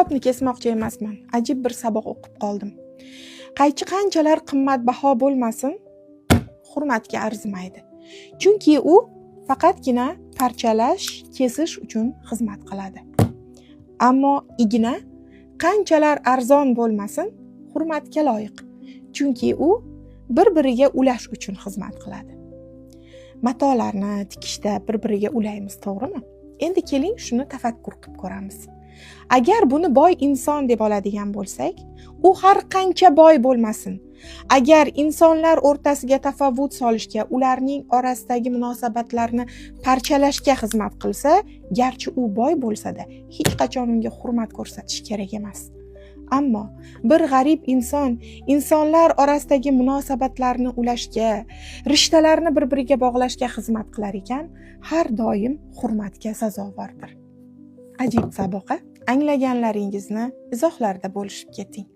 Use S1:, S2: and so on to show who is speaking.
S1: gapni kesmoqchi emasman. Ajib bir saboq o'qib qoldim. Qaychi qanchalar qimmatbaho bo'lmasin, hurmatga arzimaydi. Chunki u faqatgina parchalash, kesish uchun xizmat qiladi. Ammo igna qanchalar arzon bo'lmasin, hurmatga loyiq. Chunki u bir-biriga ulash uchun xizmat qiladi. Matolarni tikishda bir-biriga ulaymiz, to'g'rimi? Endi keling shuni tafakkur qilib ko'ramiz. Agar buni boy inson deb oladigan bo'lsak, u har qancha boy bo'lmasin, agar insonlar o'rtasiga tafovut solishga, ularning orasidagi munosabatlarni parchalashga xizmat qilsa, garchi u boy bo'lsa-da, hech qachon unga hurmat ko'rsatish kerak emas. Ammo bir g'arib insonlar orasidagi munosabatlarni ulashga, rishtalarni bir-biriga bog'lashga xizmat qilar ekan, har doim hurmatga sazovordir. Ajib saboqa. Anglaganlaringizni izohlarda bo'lishib keting.